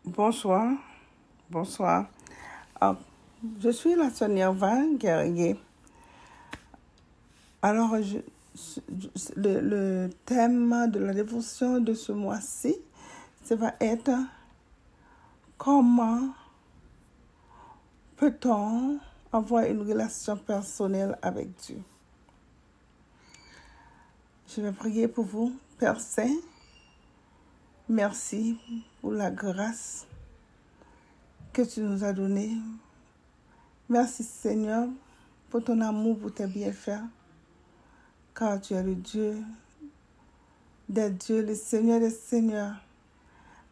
Bonsoir. Bonsoir. Je suis la sœur Nirva Guerrier. Alors, le thème de la dévotion de ce mois-ci, ça va être comment peut-on avoir une relation personnelle avec Dieu. Je vais prier pour vous, Père Saint. Merci pour la grâce que tu nous as donnée. Merci Seigneur pour ton amour, pour tes bienfaits, car tu es le Dieu des dieux, le Seigneur des seigneurs,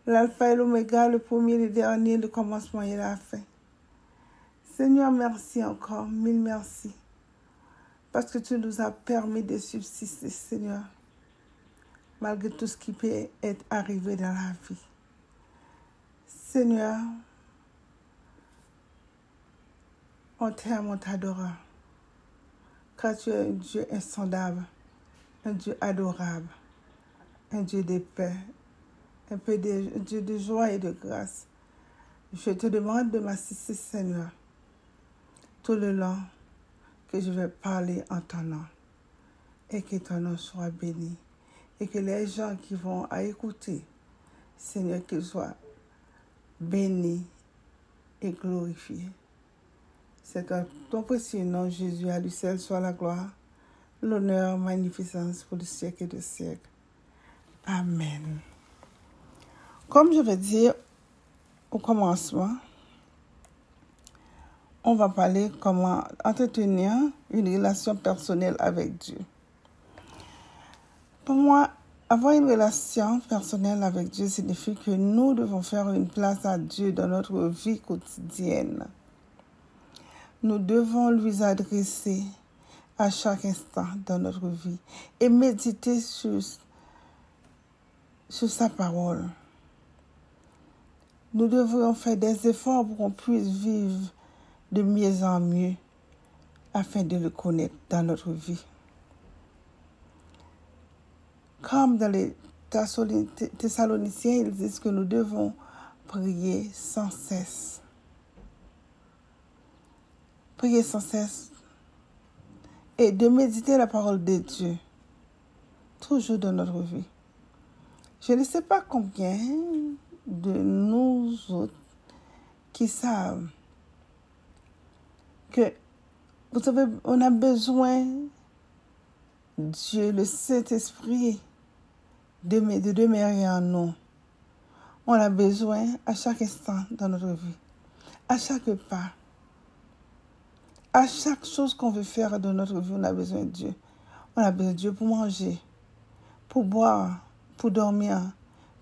l'alpha et l'oméga, le premier, le dernier, le commencement et la fin. Seigneur, merci encore, mille merci, parce que tu nous as permis de subsister, Seigneur, malgré tout ce qui peut être arrivé dans la vie. Seigneur, on t'aime, on t'adore, car tu es un Dieu insondable, un Dieu adorable, un Dieu de paix, un Dieu de joie et de grâce. Je te demande de m'assister, Seigneur, tout le long que je vais parler en ton nom, et que ton nom soit béni, et que les gens qui vont à écouter, Seigneur, qu'ils soient bénis et glorifiés. C'est dans ton précieux nom, Jésus, à lui seul soit la gloire, l'honneur, magnificence pour le siècle et des siècles. Amen. Comme je vais dire au commencement, on va parler comment entretenir une relation personnelle avec Dieu. Pour moi, avoir une relation personnelle avec Dieu signifie que nous devons faire une place à Dieu dans notre vie quotidienne. Nous devons lui adresser à chaque instant dans notre vie et méditer sur sa parole. Nous devrions faire des efforts pour qu'on puisse vivre de mieux en mieux afin de le connaître dans notre vie. Comme dans les Thessaloniciens, ils disent que nous devons prier sans cesse. Prier sans cesse et de méditer la parole de Dieu toujours dans notre vie. Je ne sais pas combien de nous autres qui savent que vous savez, on a besoin Dieu, le Saint-Esprit, de demeurer en nous. On a besoin à chaque instant dans notre vie, à chaque pas, à chaque chose qu'on veut faire dans notre vie, on a besoin de Dieu. On a besoin de Dieu pour manger, pour boire, pour dormir,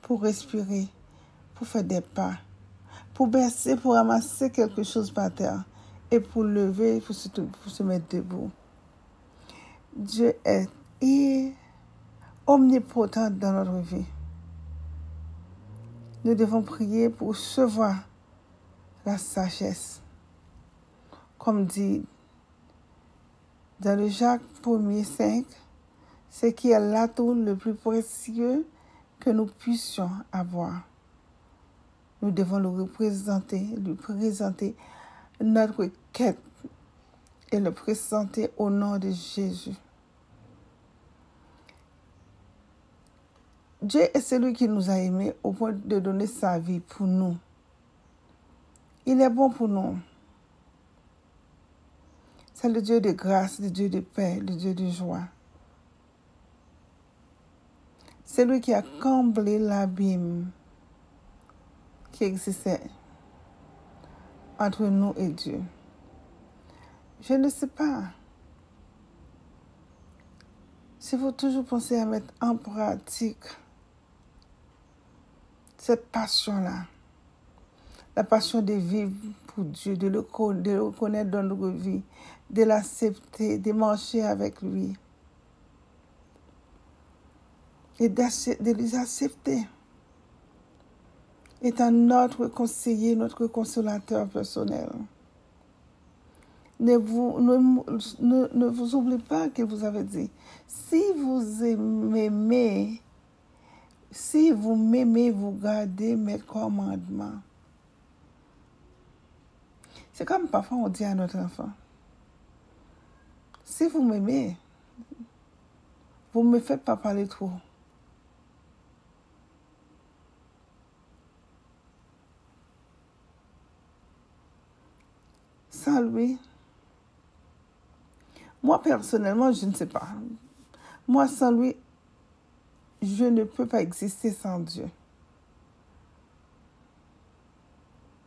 pour respirer, pour faire des pas, pour baisser, pour ramasser quelque chose par terre et pour lever, pour se mettre debout. Dieu est omnipotent dans notre vie. Nous devons prier pour recevoir la sagesse. Comme dit dans le Jacques 1er 5, ce qui est l'atout le plus précieux que nous puissions avoir. Nous devons lui présenter notre quête et le présenter au nom de Jésus. Dieu est celui qui nous a aimés au point de donner sa vie pour nous. Il est bon pour nous. C'est le Dieu de grâce, le Dieu de paix, le Dieu de joie. C'est lui qui a comblé l'abîme qui existait entre nous et Dieu. Je ne sais pas si vous toujours pensez à mettre en pratique cette passion-là, la passion de vivre pour Dieu, de le connaître dans notre vie, de l'accepter, de marcher avec lui et de les accepter étant notre conseiller, notre consolateur personnel. Ne vous oubliez pas que vous avez dit, si vous m'aimez, Si vous m'aimez, vous gardez mes commandements. C'est comme parfois on dit à notre enfant, si vous m'aimez, vous ne me faites pas parler trop. Sans lui, moi personnellement, je ne sais pas. Moi, sans lui, je ne peux pas exister sans Dieu.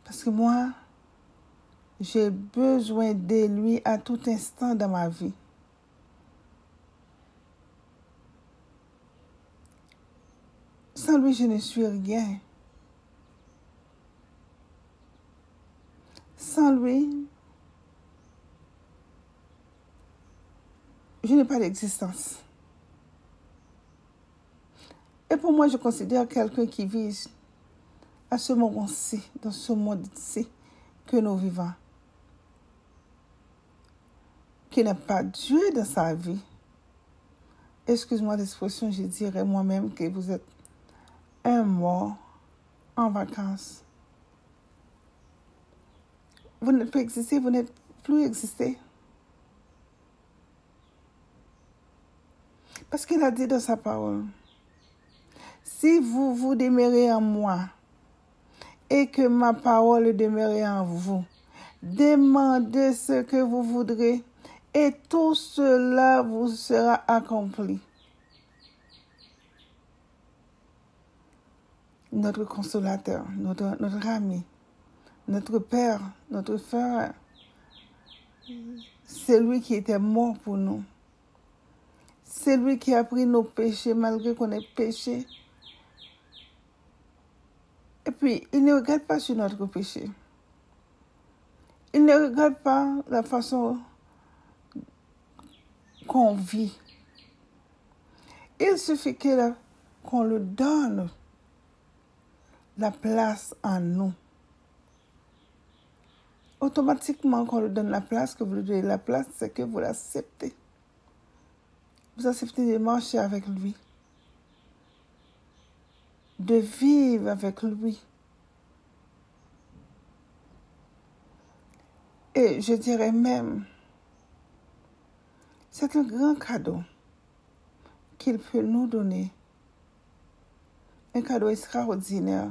Parce que moi, j'ai besoin de lui à tout instant dans ma vie. Sans lui, je ne suis rien. Sans lui, je n'ai pas d'existence. Et pour moi, je considère quelqu'un qui vit à ce moment-ci, dans ce monde-ci que nous vivons, qui n'a pas Dieu dans sa vie. Excuse-moi l'expression, je dirais moi-même que vous êtes un mort en vacances. Vous n'êtes pas existé, vous n'êtes plus existé. Parce qu'il a dit dans sa parole, si vous vous demeurez en moi et que ma parole demeure en vous, demandez ce que vous voudrez et tout cela vous sera accompli. Notre consolateur, notre ami, notre père, notre frère, c'est lui qui était mort pour nous. C'est lui qui a pris nos péchés malgré qu'on ait péché. Et puis, il ne regarde pas sur notre péché. Il ne regarde pas la façon qu'on vit. Il suffit qu'on lui donne la place en nous. Automatiquement, qu'on lui donne la place, que vous lui donnez la place, c'est que vous l'acceptez. Vous acceptez de marcher avec lui, de vivre avec lui. Et je dirais même, c'est un grand cadeau qu'il peut nous donner. Un cadeau extraordinaire,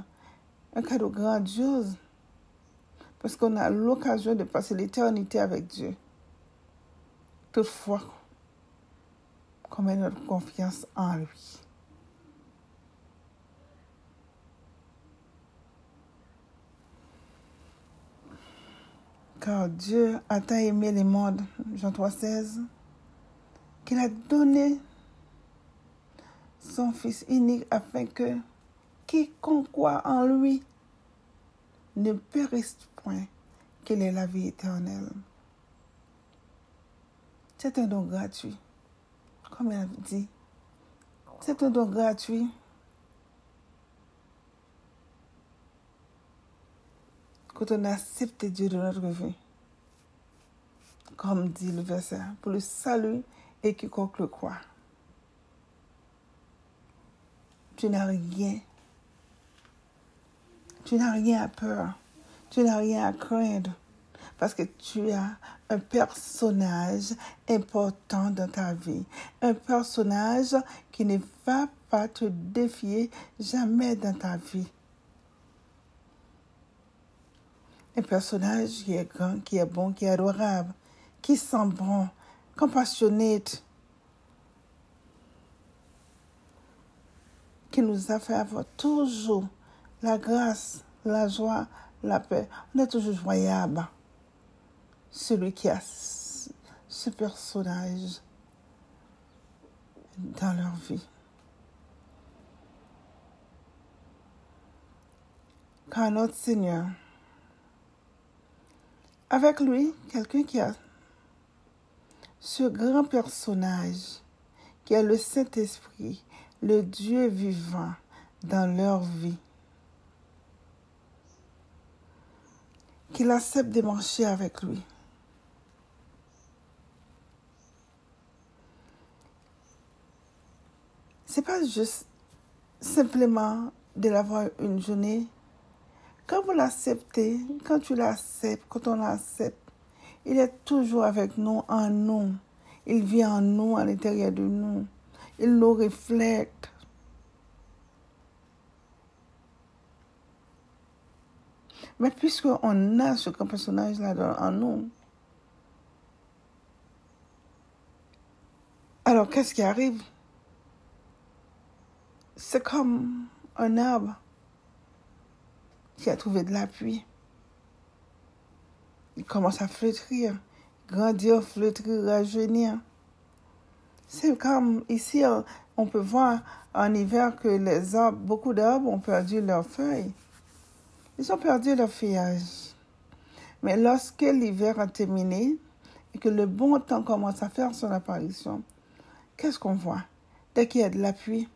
un cadeau grandiose, parce qu'on a l'occasion de passer l'éternité avec Dieu. Toutefois, qu'on met notre confiance en lui. Car Dieu a tant aimé le monde, Jean 3,16, qu'il a donné son Fils unique afin que quiconque croit en lui ne périsse point, qu'il ait la vie éternelle. C'est un don gratuit. Comme elle a dit, c'est un don gratuit. Quand on accepte Dieu de notre vie, comme dit le verset, pour le salut et quiconque le croit. Tu n'as rien. Tu n'as rien à peur. Tu n'as rien à craindre. Parce que tu as un personnage important dans ta vie. Un personnage qui ne va pas te défier jamais dans ta vie. Un personnage qui est grand, qui est bon, qui est adorable, qui sent bon, compassionné, qui nous a fait avoir toujours la grâce, la joie, la paix. On est toujours joyable. Celui qui a ce personnage dans leur vie. Car notre Seigneur, avec lui, quelqu'un qui a ce grand personnage, qui a le Saint-Esprit, le Dieu vivant dans leur vie, qu'il accepte de marcher avec lui. C'est pas juste simplement de l'avoir une journée. Quand vous l'acceptez, quand tu l'acceptes, quand on l'accepte, il est toujours avec nous, en nous. Il vit en nous, à l'intérieur de nous. Il nous reflète. Mais puisqu'on a ce grand personnage-là en nous, alors qu'est-ce qui arrive? C'est comme un arbre qui a trouvé de l'appui. Il commence à flétrir, grandir, flétrir, rajeunir. C'est comme ici, on peut voir en hiver que les arbres, beaucoup d'arbres ont perdu leurs feuilles. Ils ont perdu leur feuillage. Mais lorsque l'hiver a terminé et que le bon temps commence à faire son apparition, qu'est-ce qu'on voit? Dès qu'il y a de l'appui,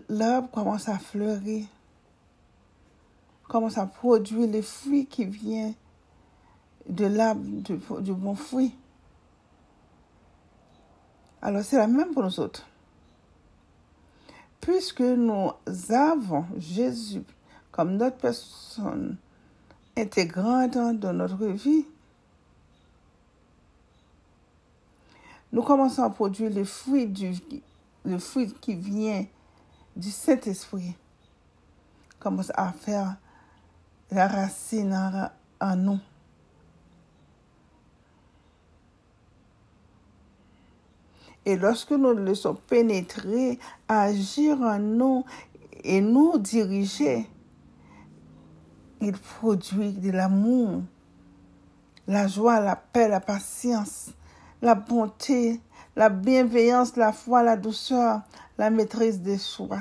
l'arbre commence à fleurir, commence à produire les fruits qui viennent de l'arbre, du bon fruit. Alors c'est la même pour nous autres. Puisque nous avons Jésus comme notre personne intégrante dans notre vie, nous commençons à produire le fruit qui vient du Saint-Esprit. Commence à faire la racine en nous. Et lorsque nous le laissons pénétrer, agir en nous et nous diriger, il produit de l'amour, la joie, la paix, la patience, la bonté, la bienveillance, la foi, la douceur, la maîtrise de soi.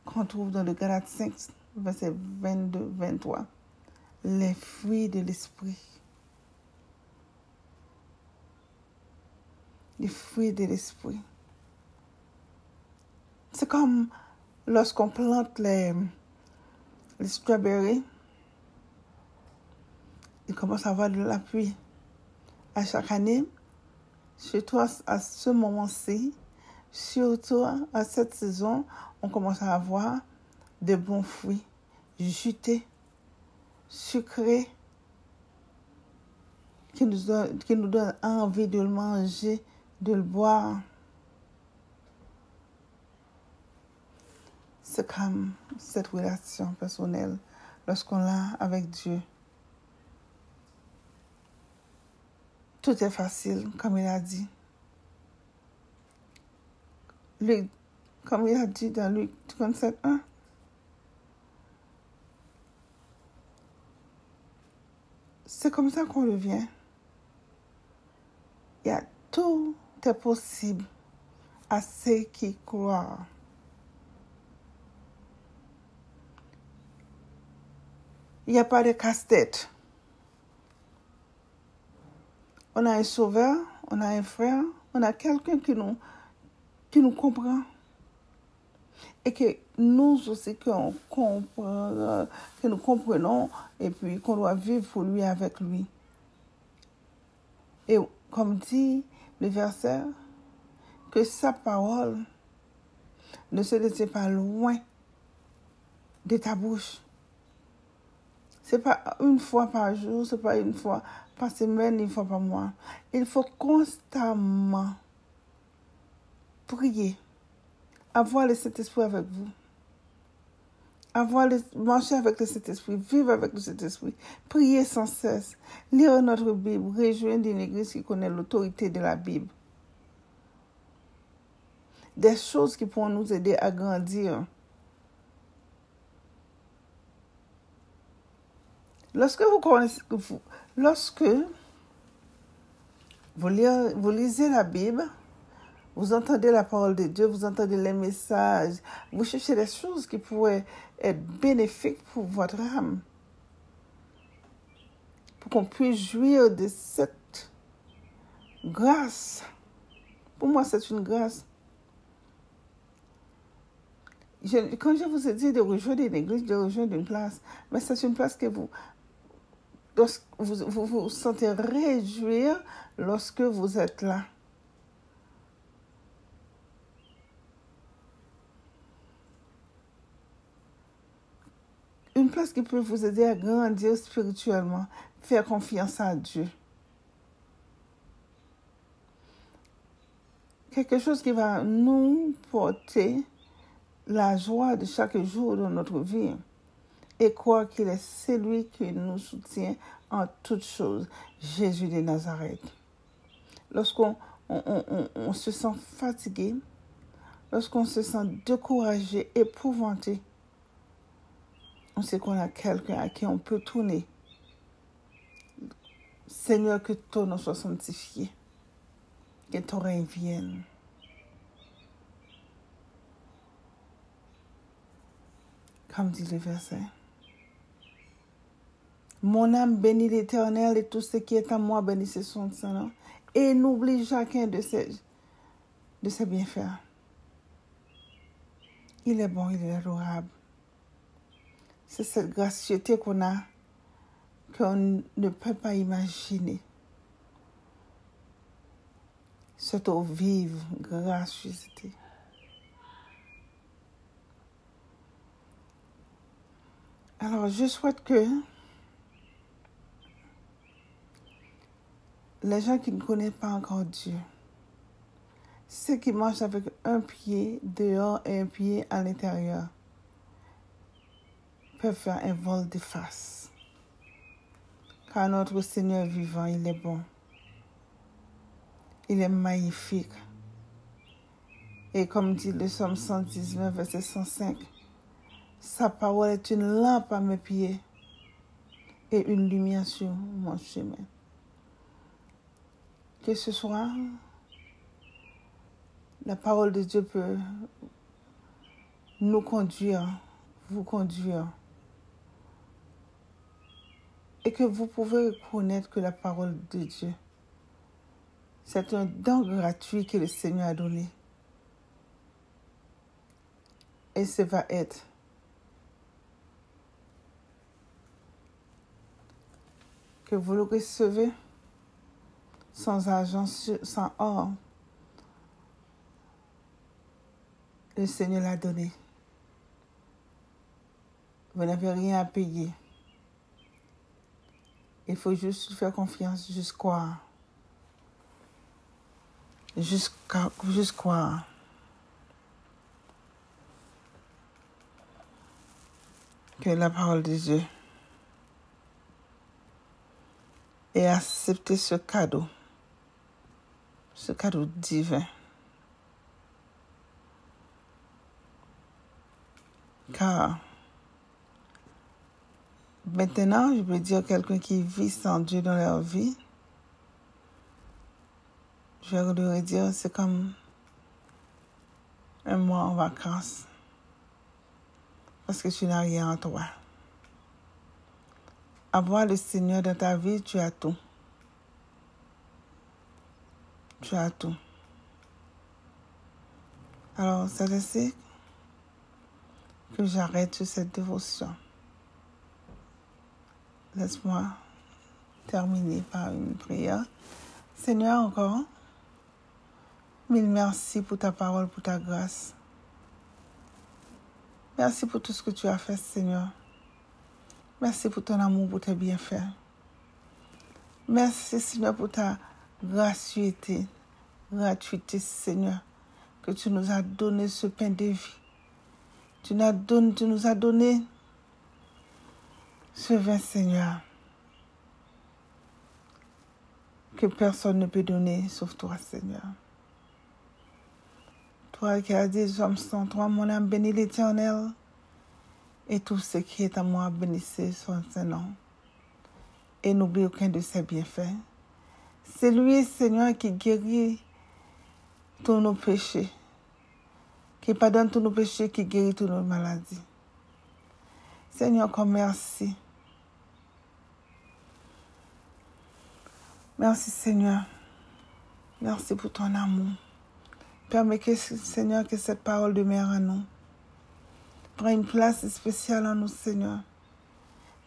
Qu'on trouve dans le Galates 5, verset 22-23. Les fruits de l'esprit. Les fruits de l'esprit. C'est comme lorsqu'on plante les strawberries, ils commencent à avoir de la pluie. À chaque année, surtout à ce moment-ci, surtout à cette saison, on commence à avoir de bons fruits, jutés, sucrés, qui nous donnent envie de le manger, de le boire. C'est comme cette relation personnelle lorsqu'on l'a avec Dieu. Tout est facile, comme il a dit. Comme il a dit dans Luc 37:1. C'est comme ça qu'on le vient. Tout est possible à ceux qui croient. Il n'y a pas de casse-tête. On a un sauveur, on a un frère, on a quelqu'un qui nous comprend. Et que nous aussi, que nous comprenons, et puis qu'on doit vivre pour lui, avec lui. Et comme dit le verset, que sa parole ne se détient pas loin de ta bouche. C'est pas une fois par jour, c'est pas une fois par semaine, une fois par mois. Il faut constamment prier, avoir le Saint-Esprit avec vous, marcher avec le Saint-Esprit, vivre avec le Saint-Esprit, prier sans cesse, lire notre Bible, rejoindre une église qui connaît l'autorité de la Bible. Des choses qui pourront nous aider à grandir. Lorsque vous lisez la Bible, vous entendez la parole de Dieu, vous entendez les messages, vous cherchez des choses qui pourraient être bénéfiques pour votre âme, pour qu'on puisse jouir de cette grâce. Pour moi, c'est une grâce. Quand je vous ai dit de rejoindre une église, de rejoindre une place, mais c'est une place que vous vous sentez réjouir lorsque vous êtes là. une place qui peut vous aider à grandir spirituellement. Faire confiance à Dieu. Quelque chose qui va nous porter la joie de chaque jour de notre vie. Et croire qu'il est celui qui nous soutient en toutes choses. Jésus de Nazareth. Lorsqu'on se sent fatigué, lorsqu'on se sent découragé, épouvanté, on sait qu'on a quelqu'un à qui on peut tourner. Seigneur, que ton nom soit sanctifié, que ton règne vienne. Comme dit le verset. Mon âme bénit l'Éternel et tout ce qui est en moi bénissez son Saint-Nom. Et n'oublie chacun de ses bienfaits. Il est bon, il est adorable. C'est cette gracieuseté qu'on a, qu'on ne peut pas imaginer. Cette eau vive, gracieuseté. Alors, je souhaite que les gens qui ne connaissent pas encore Dieu, ceux qui marchent avec un pied dehors et un pied à l'intérieur, peuvent faire un vol de face. Car notre Seigneur vivant, il est bon. Il est magnifique. Et comme dit le Psaume 119, verset 105, sa parole est une lampe à mes pieds et une lumière sur mon chemin. Que ce soit, la parole de Dieu peut nous conduire, vous conduire. Et que vous pouvez reconnaître que la parole de Dieu, c'est un don gratuit que le Seigneur a donné. Et ce va être que vous le recevez sans argent, sans or. Le Seigneur l'a donné. Vous n'avez rien à payer. Il faut juste faire confiance, juste croire. Juste croire. Que la parole de Dieu et accepter ce cadeau divin. Car maintenant, je peux dire quelqu'un qui vit sans Dieu dans leur vie, je voudrais dire c'est comme un mois en vacances. Parce que tu n'as rien en toi. Avoir le Seigneur dans ta vie, tu as tout. Tu as tout. Alors, c'est ainsi que j'arrête cette dévotion. Laisse-moi terminer par une prière. Seigneur, encore, mille merci pour ta parole, pour ta grâce. Merci pour tout ce que tu as fait, Seigneur. Merci pour ton amour, pour tes bienfaits. Merci, Seigneur, pour ta gratuité, Seigneur, que tu nous as donné ce pain de vie. Tu nous as donné ce vin, Seigneur, que personne ne peut donner sauf toi, Seigneur. Toi qui as dit, Psaume 103, mon âme bénit l'Éternel, et tout ce qui est à moi bénissez son Saint-Nom. Et n'oublie aucun de ses bienfaits. C'est lui, Seigneur, qui guérit tous nos péchés, qui pardonne tous nos péchés, qui guérit toutes nos maladies. Seigneur, encore merci. Merci, Seigneur. Merci pour ton amour. Permets, Seigneur, que cette parole demeure en nous. Prends une place spéciale en nous, Seigneur.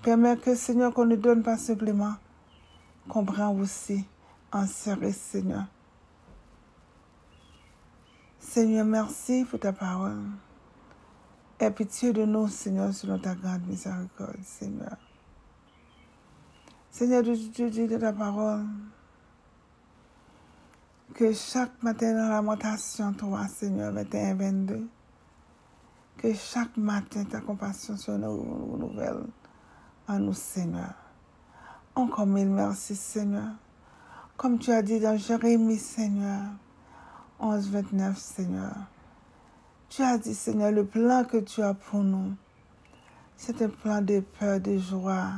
Permets que, Seigneur, qu'on ne donne pas simplement, qu'on prend aussi en sérieux, Seigneur. Seigneur, merci pour ta parole. Aie pitié de nous, Seigneur, selon ta grande miséricorde, Seigneur. Seigneur, tu dis de ta parole que chaque matin dans la lamentation, toi, Seigneur, 21-22, que chaque matin ta compassion soit nouvelle en nous, Seigneur. Encore mille merci, Seigneur. Comme tu as dit dans Jérémie, Seigneur, 11-29, Seigneur. Tu as dit, Seigneur, le plan que tu as pour nous, c'est un plan de peur, de joie,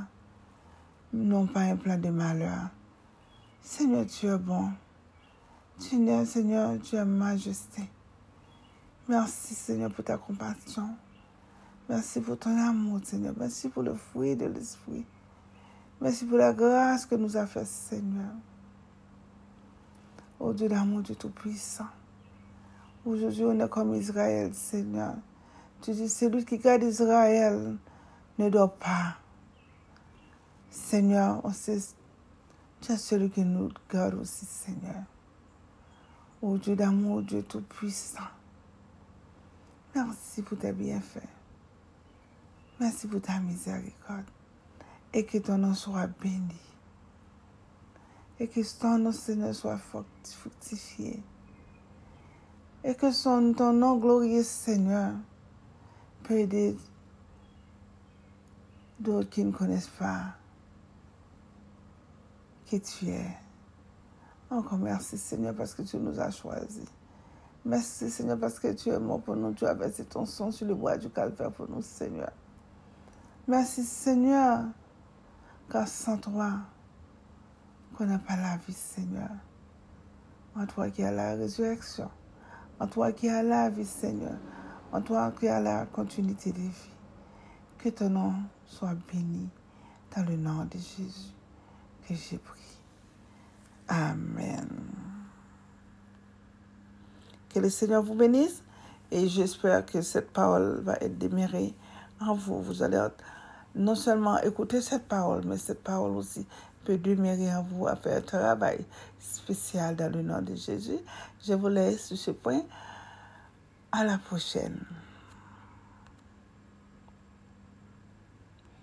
non pas un plan de malheur. Seigneur, tu es bon. Seigneur, tu es majesté. Merci, Seigneur, pour ta compassion. Merci pour ton amour, Seigneur. Merci pour le fruit de l'esprit. Merci pour la grâce que nous a fait, Seigneur. Ô Dieu d'amour, Dieu Tout-Puissant. Aujourd'hui, on est comme Israël, Seigneur. Tu dis, celui qui garde Israël ne dort pas. Seigneur, on sait, tu es celui qui nous garde aussi, Seigneur. Ô Dieu d'amour, Dieu Tout-Puissant. Merci pour tes bienfaits. Merci pour ta miséricorde. Et que ton nom soit béni. Et que ton nom, Seigneur, soit fructifié. Et que ton nom glorieux, Seigneur, peut aider d'autres qui ne connaissent pas qui tu es. Encore merci, Seigneur, parce que tu nous as choisis. Merci, Seigneur, parce que tu es mort pour nous. Tu as versé ton sang sur le bois du calvaire pour nous, Seigneur. Merci, Seigneur, car sans toi, qu'on n'a pas la vie, Seigneur. En toi qui as la résurrection. En toi qui as la vie, Seigneur. En toi qui as la continuité de vie. Que ton nom soit béni dans le nom de Jésus que j'ai prié. Amen. Que le Seigneur vous bénisse et j'espère que cette parole va être demeurée en vous. Vous allez non seulement écouter cette parole, mais cette parole aussi peut demeurer en vous à faire un travail spécial dans le nom de Jésus. Je vous laisse sur ce point. À la prochaine.